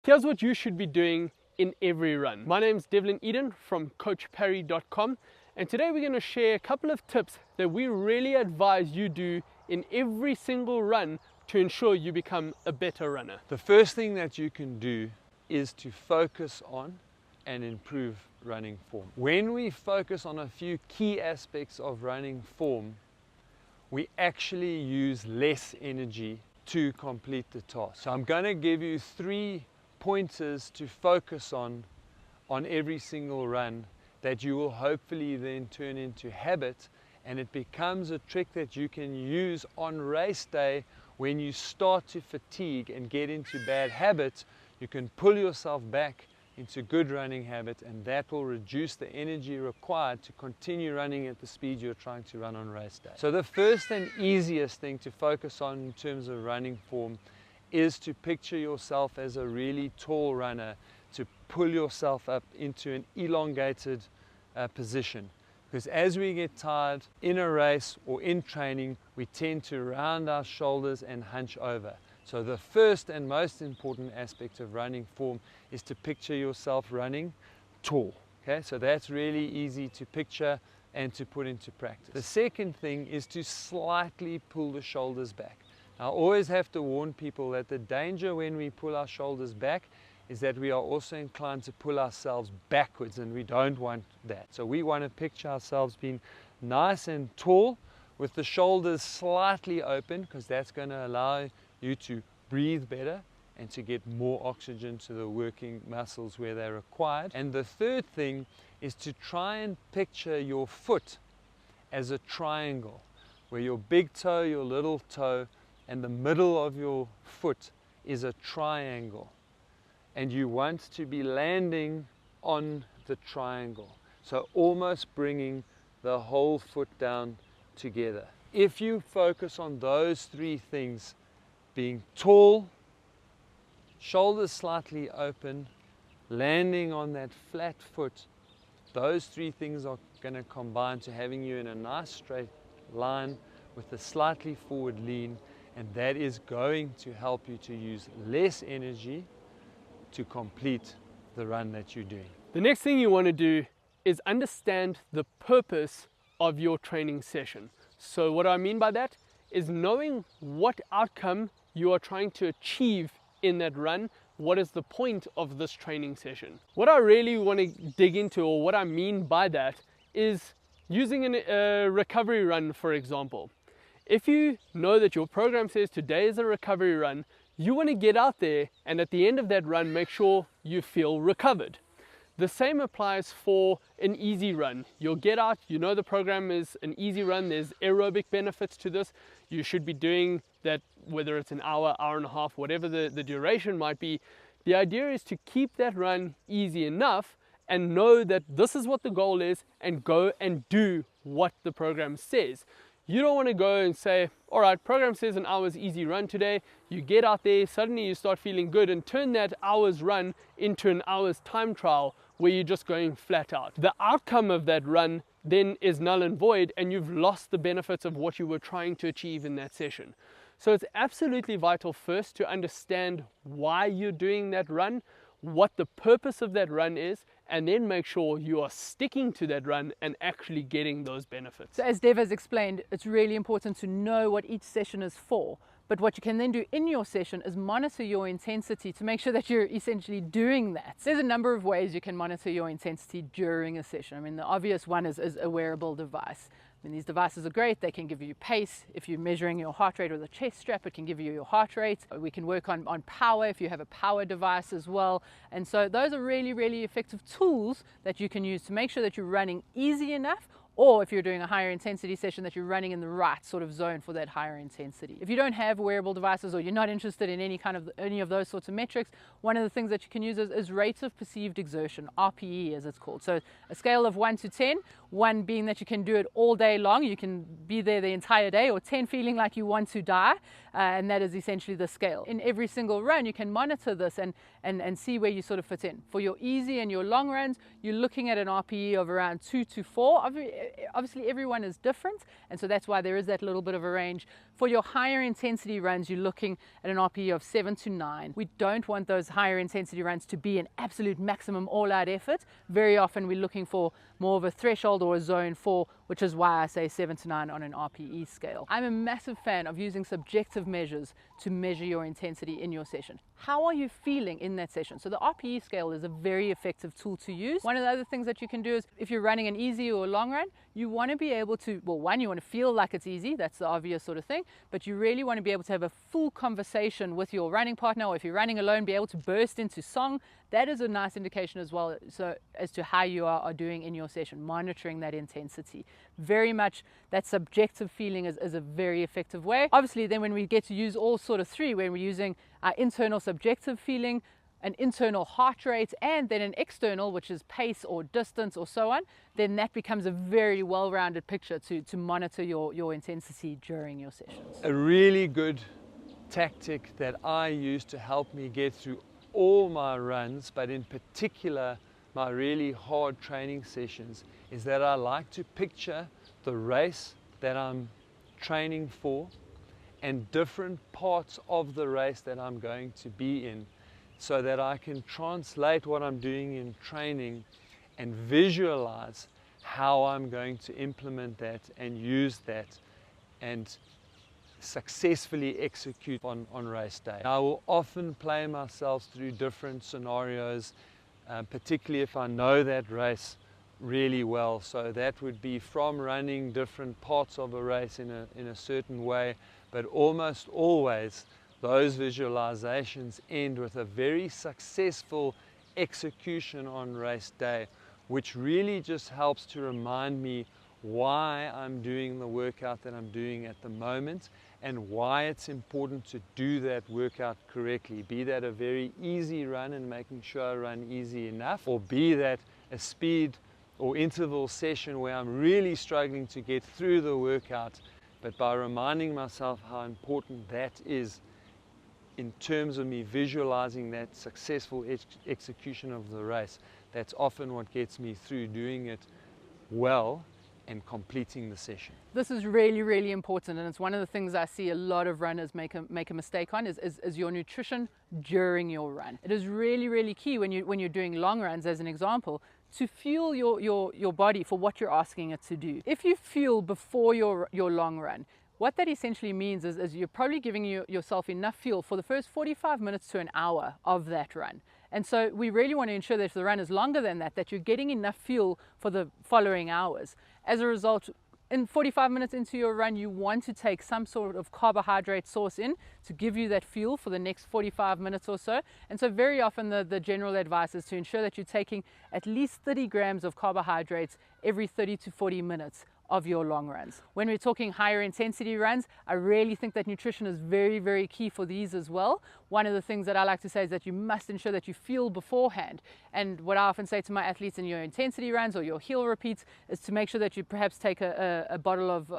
Here's what you should be doing in every run. My name's Devlin from coachparry.com, and today we're going to share a couple of tips that we really advise you do in every single run to ensure you become a better runner. The first thing that you can do is to focus on and improve running form. When we focus on a few key aspects of running form, we actually use less energy to complete the task. So I'm going to give you 3 pointers to focus on every single run that you will hopefully then turn into habit, and it becomes a trick that you can use on race day. When you start to fatigue and get into bad habits, you can pull yourself back into good running habit, and that will reduce the energy required to continue running at the speed you're trying to run on race day. So the first and easiest thing to focus on in terms of running form is to picture yourself as a really tall runner, to pull yourself up into an elongated position. Because as we get tired in a race or in training, we tend to round our shoulders and hunch over. So the first and most important aspect of running form is to picture yourself running tall. Okay, so that's really easy to picture and to put into practice. The second thing is to slightly pull the shoulders back. I always have to warn people that the danger when we pull our shoulders back is that we are also inclined to pull ourselves backwards, and we don't want that. So we want to picture ourselves being nice and tall with the shoulders slightly open, because that's going to allow you to breathe better and to get more oxygen to the working muscles where they're required. And the third thing is to try and picture your foot as a triangle, where your big toe, your little toe, and the middle of your foot is a triangle. And you want to be landing on the triangle. So almost bringing the whole foot down together. If you focus on those 3 things, being tall, shoulders slightly open, landing on that flat foot, those 3 things are going to combine to having you in a nice straight line with a slightly forward lean, and that is going to help you to use less energy to complete the run that you're doing. The next thing you want to do is understand the purpose of your training session. So what I mean by that is knowing what outcome you are trying to achieve in that run. What is the point of this training session? What I really want to dig into, or what I mean by that, is using a recovery run, for example. If you know that your program says today is a recovery run, you want to get out there and at the end of that run make sure you feel recovered. The same applies for an easy run. You'll get out, you know the program is an easy run, there's aerobic benefits to this. You should be doing that, whether it's an hour, hour and a half, whatever the duration might be. The idea is to keep that run easy enough and know that this is what the goal is, and go and do what the program says. You don't want to go and say, all right, program says an hour's easy run today. You get out there, suddenly you start feeling good, and turn that hour's run into an hour's time trial where you're just going flat out. The outcome of that run then is null and void, and you've lost the benefits of what you were trying to achieve in that session. So it's absolutely vital first to understand why you're doing that run, what the purpose of that run is, and then make sure you are sticking to that run and actually getting those benefits. So as Dev has explained, it's really important to know what each session is for. But what you can then do in your session is monitor your intensity to make sure that you're essentially doing that. So there's a number of ways you can monitor your intensity during a session. I mean, the obvious one is a wearable device. I mean, these devices are great. They can give you pace. If you're measuring your heart rate with a chest strap, it can give you your heart rate. We can work on power if you have a power device as well. And so those are really, really effective tools that you can use to make sure that you're running easy enough, or if you're doing a higher intensity session, that you're running in the right sort of zone for that higher intensity. If you don't have wearable devices, or you're not interested in any of those sorts of metrics, one of the things that you can use is rates of perceived exertion, RPE as it's called. So a scale of 1 to 10, 1 being that you can do it all day long, you can be there the entire day, or 10 feeling like you want to die. and that is essentially the scale. In every single run, you can monitor this and see where you sort of fit in. For your easy and your long runs, you're looking at an RPE of around 2 to 4. Obviously, everyone is different, and so that's why there is that little bit of a range. For your higher intensity runs, you're looking at an RPE of 7 to 9. We don't want those higher intensity runs to be an absolute maximum all-out effort. Very often we're looking for more of a threshold or a zone 4, which is why I say 7 to 9 on an RPE scale. I'm a massive fan of using subjective measures to measure your intensity in your session. How are you feeling in that session? So the RPE scale is a very effective tool to use. One of the other things that you can do is if you're running an easy or a long run, you want to be able to, well, one, you want to feel like it's easy, that's the obvious sort of thing, but you really want to be able to have a full conversation with your running partner, or if you're running alone, be able to burst into song. That is a nice indication as well, so as to how you are doing in your session, monitoring that intensity. Very much that subjective feeling is a very effective way. Obviously, then when we get to use all sort of three, when we're using our internal subjective feeling, an internal heart rate, and then an external, which is pace or distance or so on, then that becomes a very well-rounded picture to monitor your intensity during your sessions. A really good tactic that I use to help me get through all my runs, but in particular my really hard training sessions, is that I like to picture the race that I'm training for and different parts of the race that I'm going to be in, so that I can translate what I'm doing in training and visualize how I'm going to implement that and use that and successfully execute on race day. I will often play myself through different scenarios, particularly if I know that race really well. So that would be from running different parts of a race in a certain way, but almost always those visualizations end with a very successful execution on race day, which really just helps to remind me why I'm doing the workout that I'm doing at the moment and why it's important to do that workout correctly. Be that a very easy run and making sure I run easy enough, or be that a speed or interval session where I'm really struggling to get through the workout, but by reminding myself how important that is in terms of me visualizing that successful execution of the race, that's often what gets me through doing it well and completing the session. This is really, really important, and it's one of the things I see a lot of runners make a mistake on is your nutrition during your run. It is really, really key when you're doing long runs, as an example, to fuel your body for what you're asking it to do. If you fuel before your long run, what that essentially means is you're probably giving yourself enough fuel for the first 45 minutes to an hour of that run. And so we really want to ensure that if the run is longer than that, that you're getting enough fuel for the following hours. As a result, in 45 minutes into your run, you want to take some sort of carbohydrate source in to give you that fuel for the next 45 minutes or so. And so very often the general advice is to ensure that you're taking at least 30 grams of carbohydrates every 30 to 40 minutes of your long runs. When we're talking higher intensity runs, I really think that nutrition is very, very key for these as well. One of the things that I like to say is that you must ensure that you fuel beforehand. And what I often say to my athletes in your intensity runs or your heel repeats is to make sure that you perhaps take a bottle of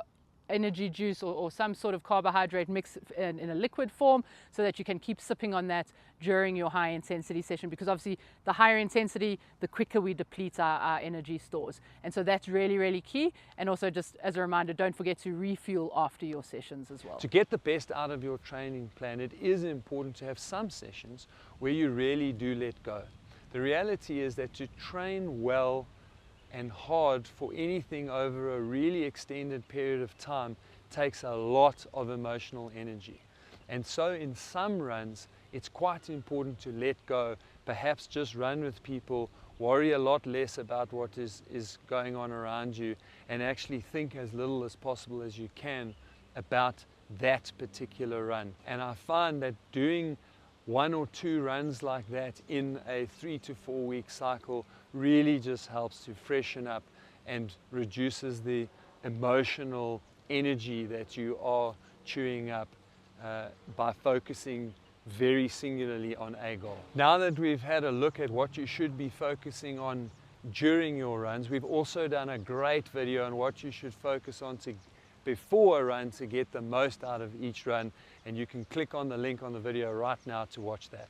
energy juice or some sort of carbohydrate mix in a liquid form, so that you can keep sipping on that during your high intensity session, because obviously the higher intensity, the quicker we deplete our energy stores. And so that's really, really key. And also, just as a reminder, don't forget to refuel after your sessions as well. To get the best out of your training plan, it is important to have some sessions where you really do let go. The reality is that to train well and hard for anything over a really extended period of time takes a lot of emotional energy. And so in some runs, it's quite important to let go, perhaps just run with people, worry a lot less about what is going on around you, and actually think as little as possible as you can about that particular run. And I find that doing 1 or 2 runs like that in a 3 to 4 week cycle really just helps to freshen up and reduces the emotional energy that you are chewing up by focusing very singularly on a goal. Now that we've had a look at what you should be focusing on during your runs, we've also done a great video on what you should focus on to before a run to get the most out of each run, and you can click on the link on the video right now to watch that.